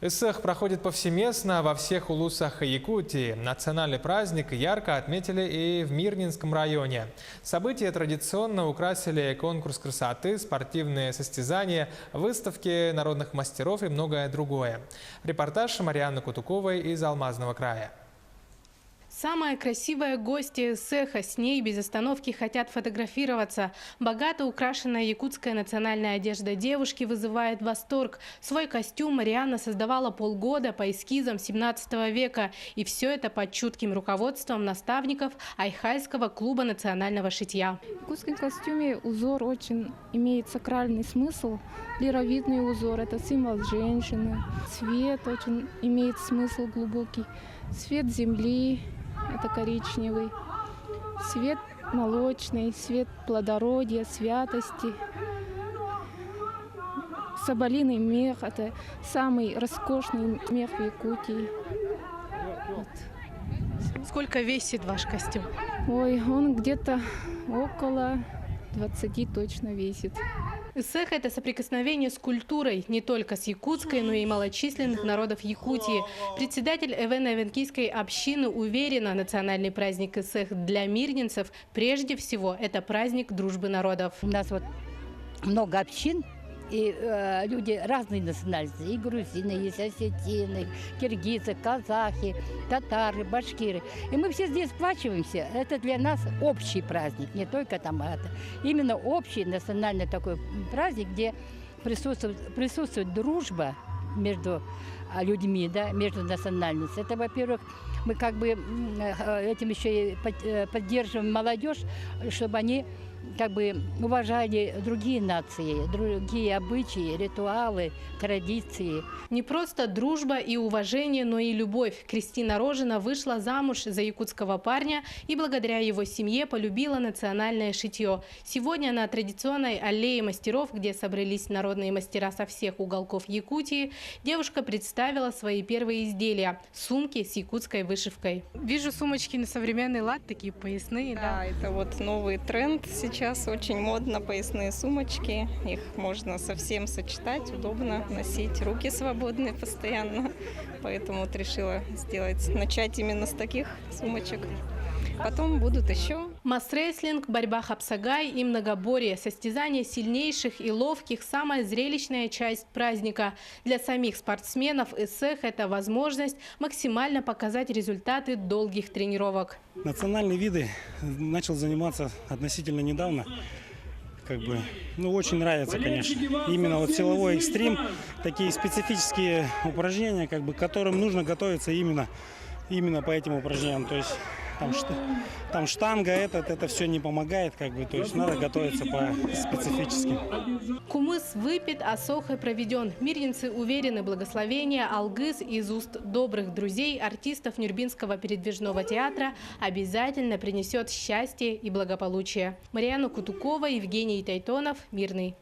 Эссэх проходит повсеместно во всех улусах Якутии. Национальный праздник ярко отметили и в Мирнинском районе. События традиционно украсили конкурс красоты, спортивные состязания, выставки народных мастеров и многое другое. Репортаж Марианны Кутуковой из Алмазного края. Самая красивая гостья Эссэха. С ней без остановки хотят фотографироваться. Богато украшенная якутская национальная одежда девушки вызывает восторг. Свой костюм Марианна создавала полгода по эскизам 17 века. И все это под чутким руководством наставников Айхайского клуба национального шитья. В якутском костюме узор очень имеет сакральный смысл. Лировидный узор – это символ женщины. Цвет очень имеет смысл глубокий. Цвет земли – это коричневый. Цвет молочный, цвет плодородия, святости. Соболиный мех – это самый роскошный мех в Якутии. Вот. Сколько весит ваш костюм? Ой, он где-то около 20 точно весит. Эссэх – это соприкосновение с культурой не только с якутской, но и малочисленных народов Якутии. Председатель Эвено-Эвенкийской общины уверена, национальный праздник Эссэх для мирнинцев прежде всего это праздник дружбы народов. У нас вот много общин. И люди разной национальности, и грузины, и осетины, киргизы, казахи, татары, башкиры. И мы все здесь сплачиваемся. Это для нас общий праздник, не только там это. Именно общий национальный такой праздник, где присутствует дружба между людьми, да, между национальностями. Это, во-первых, мы как бы этим еще и поддерживаем молодежь, чтобы они как бы уважали другие нации, другие обычаи, ритуалы, традиции. Не просто дружба и уважение, но и любовь. Кристина Рожина вышла замуж за якутского парня и благодаря его семье полюбила национальное шитье. Сегодня на традиционной аллее мастеров, где собрались народные мастера со всех уголков Якутии, девушка представила свои первые изделия – сумки с якутской вышивкой. Вижу сумочки на современный лад, такие поясные. Да, это вот новый тренд. Сейчас очень модно поясные сумочки. Их можно совсем сочетать, удобно носить. Руки свободные постоянно. Поэтому вот решила начать именно с таких сумочек. Потом будут еще. Масс-рестлинг, борьба хапсагай и многоборье. Состязания сильнейших и ловких – самая зрелищная часть праздника. Для самих спортсменов Эссэх – это возможность максимально показать результаты долгих тренировок. Национальные виды начал заниматься относительно недавно. Очень нравится, конечно. Именно вот силовой экстрим, такие специфические упражнения, к которым нужно готовиться именно по этим упражнениям. То есть там штанга, это все не помогает, то есть надо готовиться по-специфически. Кумыс выпит, а сохой проведен. Мирнинцы уверены, благословение алгыс из уст добрых друзей артистов Нюрбинского передвижного театра обязательно принесет счастье и благополучие. Марианна Кутукова, Евгений Тайтонов, Мирный.